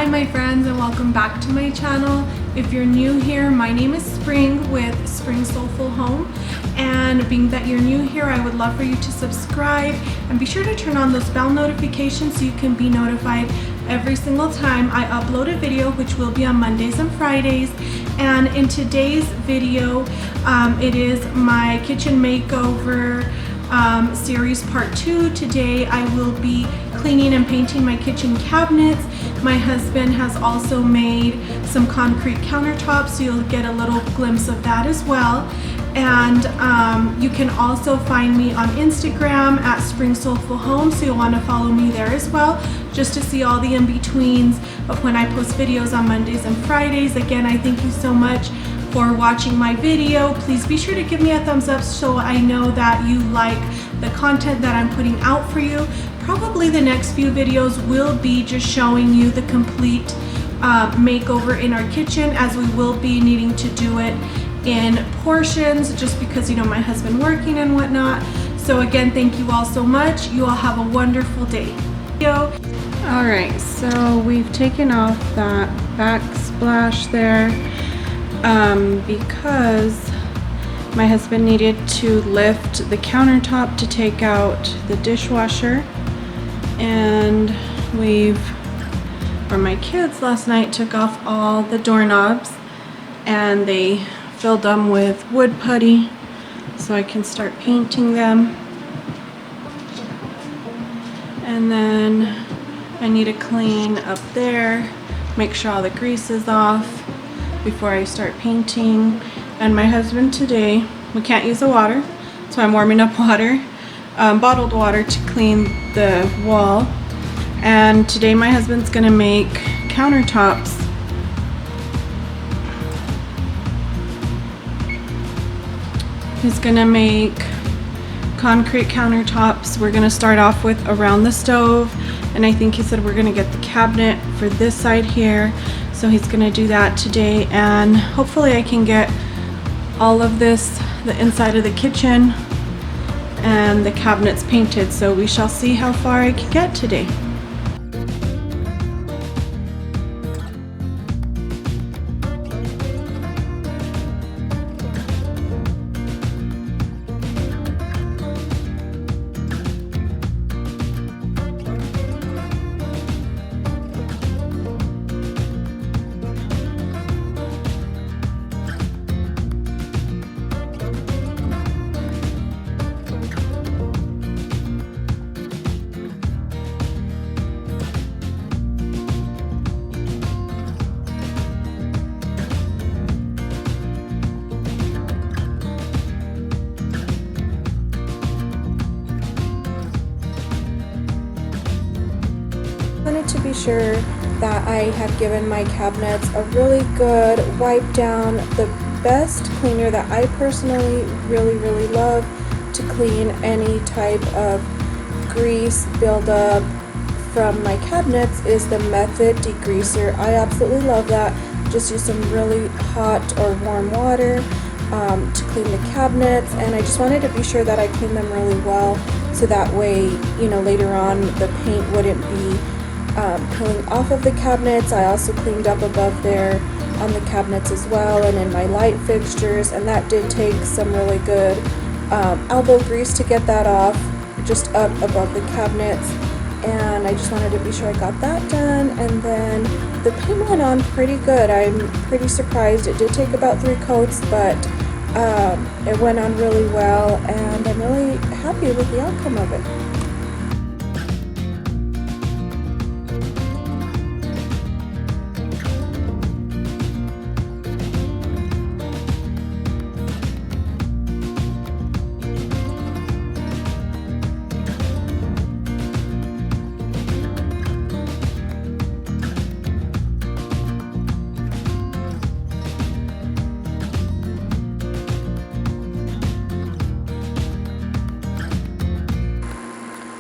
Hi my friends, and welcome back to my channel. If you're new here, my name is Spring with Spring Soulful Home, and being that you're new here, I would love for you to subscribe and be sure to turn on those bell notifications so you can be notified every single time I upload a video, which will be on Mondays and Fridays. And in today's video, it is my kitchen makeover series part 2. Today I will be cleaning and painting my kitchen cabinets. My husband has also made some concrete countertops, so you'll get a little glimpse of that as well. And you can also find me on Instagram at Spring Soulful Home, so you'll want to follow me there as well, just to see all the in-betweens of when I post videos on Mondays and Fridays. Again, I thank you so much for watching my video. Please be sure to give me a thumbs up so I know that you like the content that I'm putting out for you. Probably the next few videos will be just showing you the complete makeover in our kitchen, as we will be needing to do it in portions just because, you know, my husband working and whatnot. So again, thank you all so much. You all have a wonderful day. Alright, so we've taken off that backsplash there because my husband needed to lift the countertop to take out the dishwasher, and my kids last night took off all the doorknobs and they filled them with wood putty so I can start painting them. And then I need to clean up there, make sure all the grease is off before I start painting. And my husband today, we can't use the water, so I'm warming up water, bottled water, to clean the wall. And today my husband's gonna make countertops. He's gonna make concrete countertops. We're gonna start off with around the stove, and I think he said we're gonna get the cabinet for this side here, so he's gonna do that today. And hopefully I can get all of this, the inside of the kitchen and the cabinets painted, so we shall see how far I can get today. I wanted to be sure that I have given my cabinets a really good wipe down. The best cleaner that I personally really love to clean any type of grease buildup from my cabinets is the Method degreaser. I absolutely love that. Just use some really hot or warm water to clean the cabinets, and I just wanted to be sure that I clean them really well, so that way, you know, later on the paint wouldn't be peeling off of the cabinets. I also cleaned up above there on the cabinets as well, and in my light fixtures, and that did take some really good elbow grease to get that off, just up above the cabinets. And I just wanted to be sure I got that done, and then the paint went on pretty good. I'm pretty surprised. It did take about 3 coats, but it went on really well, and I'm really happy with the outcome of it.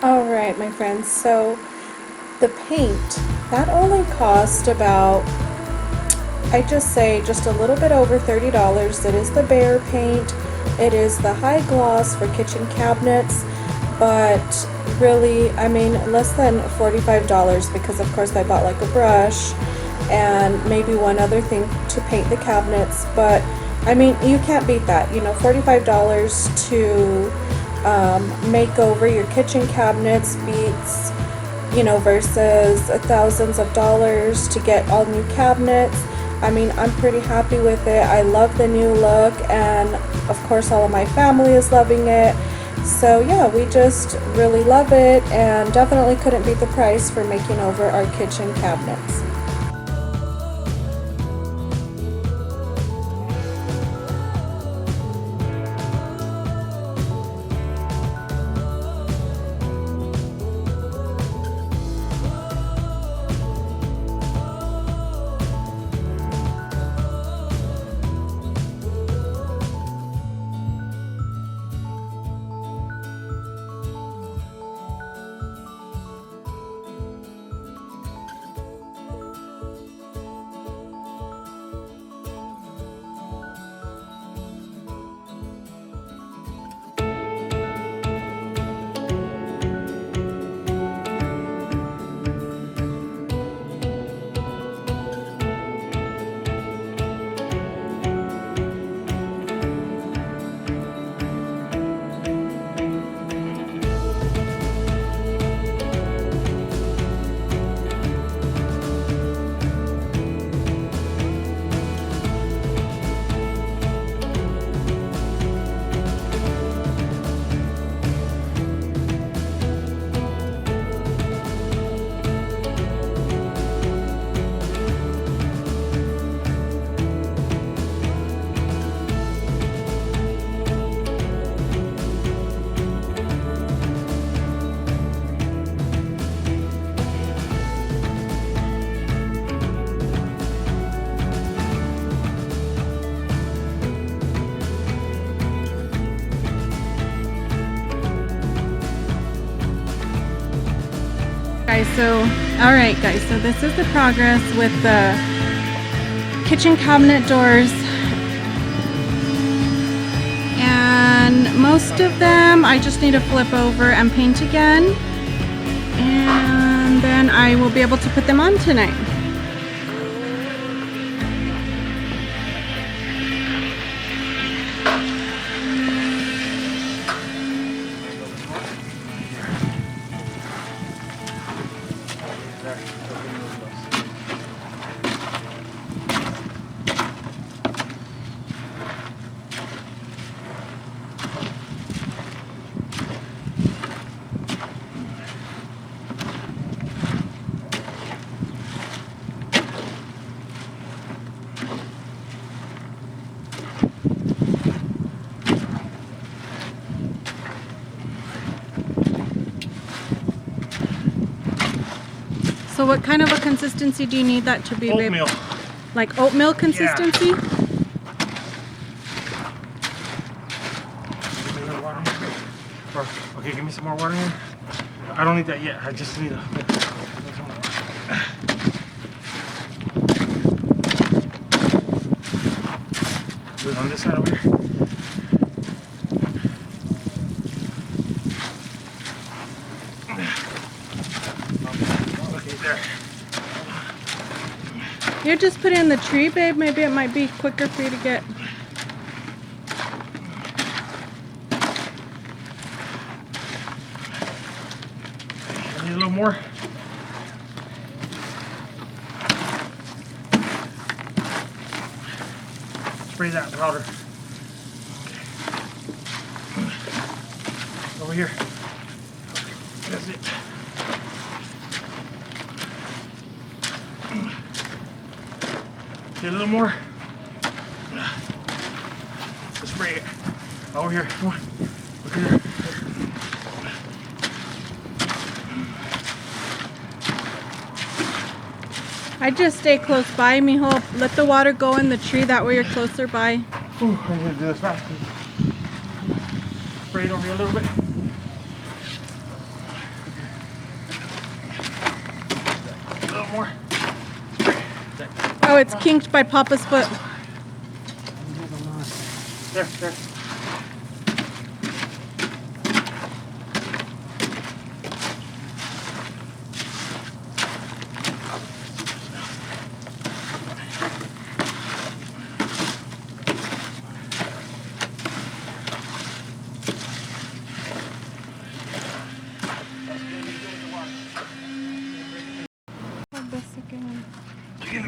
Alright my friends, so the paint, that only cost about, I just say just a little bit over $30. It is the BEHR paint. It is the high gloss for kitchen cabinets, but really, I mean, less than $45 because of course I bought like a brush and maybe one other thing to paint the cabinets, but I mean, you can't beat that. You know, $45 to make over your kitchen cabinets beats, you know, versus thousands of dollars to get all new cabinets. I mean, I'm pretty happy with it. I love the new look, and of course all of my family is loving it. So yeah, we just really love it and definitely couldn't beat the price for making over our kitchen cabinets. Alright guys, so this is the progress with the kitchen cabinet doors, and most of them I just need to flip over and paint again, and then I will be able to put them on tonight. So what kind of a consistency do you need that to be? Oatmeal. Like oatmeal consistency? Yeah. Give me a little water here. Or, okay, give me some more water here. I don't need that yet. I just need a... Do it on this side over here. You just put it in the tree, babe. Maybe it might be quicker for you to get. I need a little more. Spray that powder. Okay. Over here. That's it. Get a little more. Let's spray it. Over here. Come on. Look here. I just stay close by, mijo. Let the water go in the tree. That way you're closer by. Ooh, I need to do this fast. Spray it over here a little bit. A little more. Oh, it's kinked by Papa's foot. There, there.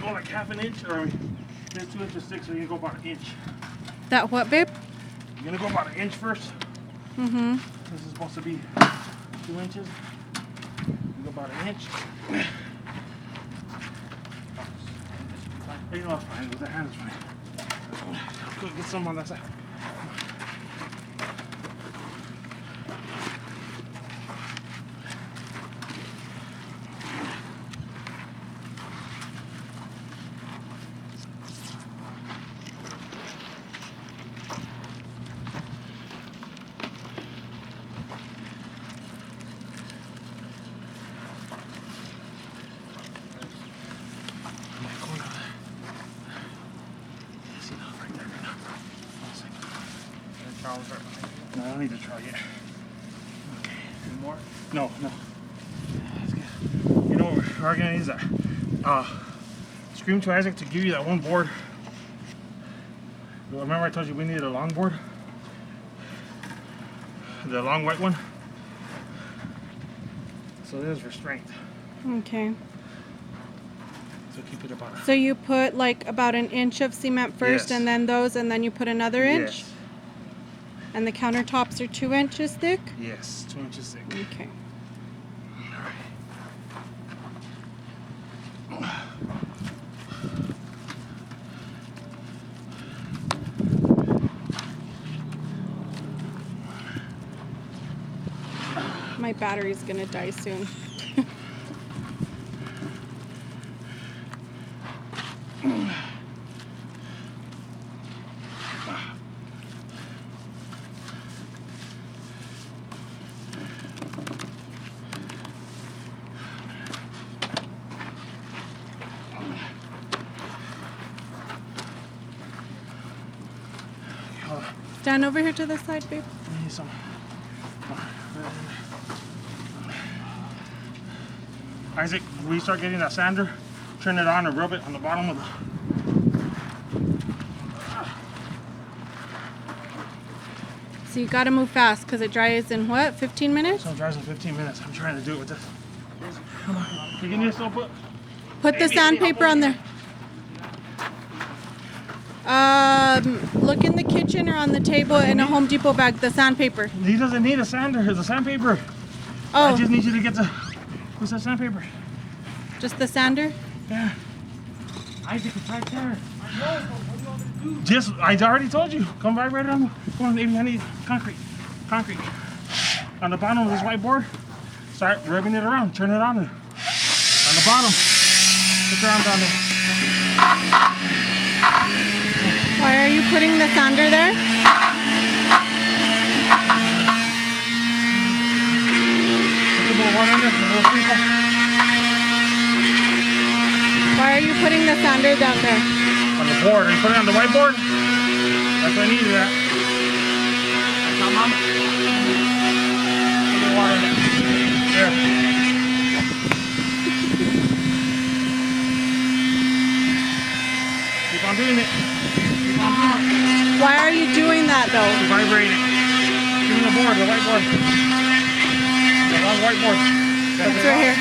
to go like half an inch, or I mean, there's 2 inches thick, so you go about an inch. That what, babe? You're gonna go about an inch first. Mm-hmm. This is supposed to be 2 inches. You go about an inch. You know, it's fine. With the hand, it's fine. Go get some on that side. No, I don't need to try yet. Okay. Any more? No. That's good. You know what we're gonna use that. Scream to Isaac to give you that one board. Remember I told you we needed a long board? The long white one. So this is for strength. Okay. So keep it about. So you put like about an inch of cement first, Yes. and then those, and then you put another inch? Yes. And the countertops are 2 inches thick? Yes, 2 inches thick. Okay. My battery's gonna die soon. Stand over here to the side, babe. I need some. Isaac, when you start getting that sander, turn it on and rub it on the bottom of the. So you gotta move fast because it dries in what, 15 minutes? So it dries in 15 minutes. I'm trying to do it with this. Come on. Can you give me this little book? Put the sandpaper on there. Look in the kitchen or on the table in a Home Depot bag, the sandpaper. He doesn't need a sander. It's a sandpaper. Oh, I just need you to get the. What's that sandpaper? just the sander? Yeah. Isaac, it's right there. I know, but what do you want me to do? Just, I already told you. Come right on. Come on, baby. I need concrete. Concrete. On the bottom of this whiteboard, start rubbing it around. Turn it on. On the bottom. Put your arm down there. Why are you putting the sander there? Put a little water in there. A little sprinkle. Why are you putting the sander down there? On the board. And put it on the whiteboard. That's what I needed that. Come on. Put a little water in there. There. Keep on doing it. Keep on doing it. Why are you doing that though? Vibrate it. Give me the board, the whiteboard. The long whiteboard. It's right here.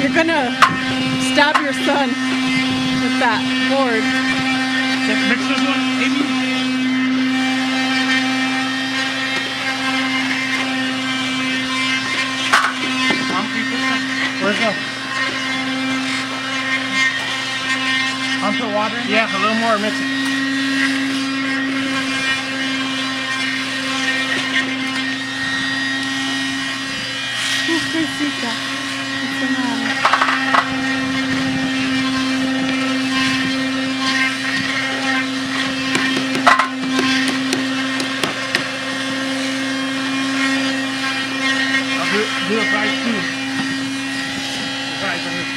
You're gonna stab your son with that board. Let's mix this one, maybe. Where's the? I'll put water in? Yeah, a little more, mix it. Do the fries too. The fries are here.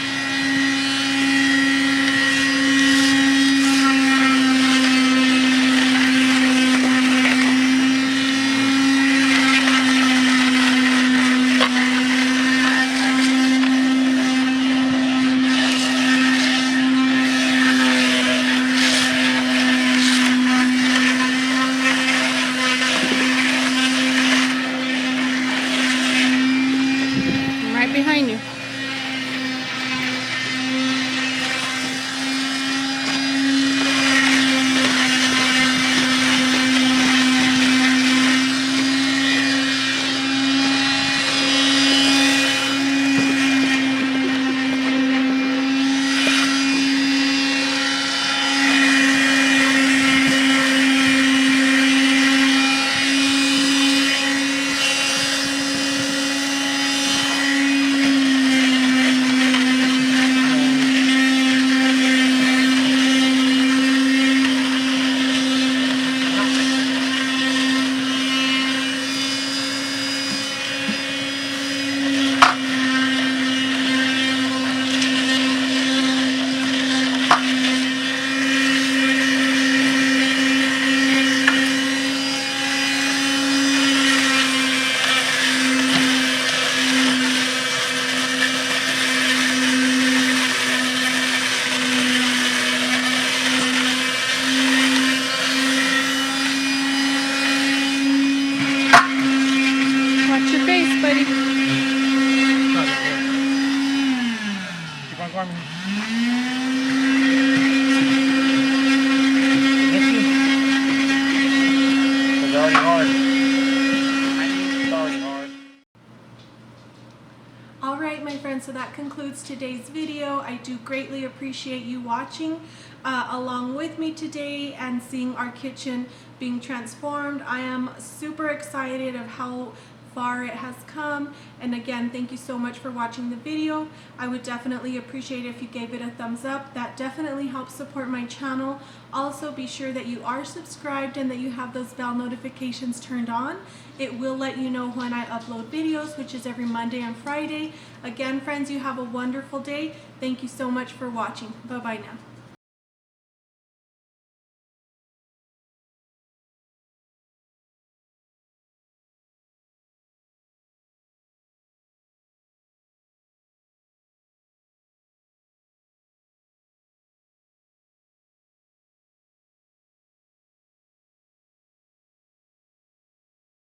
friends, so that concludes today's video. I do greatly appreciate you watching along with me today and seeing our kitchen being transformed. I am super excited of how far it has come, and again, thank you so much for watching the video. I would definitely appreciate if you gave it a thumbs up. That definitely helps support my channel. Also, be sure that you are subscribed and that you have those bell notifications turned on. It will let you know when I upload videos, which is every Monday and Friday. Again, friends, you have a wonderful day. Thank you so much for watching. Bye bye now.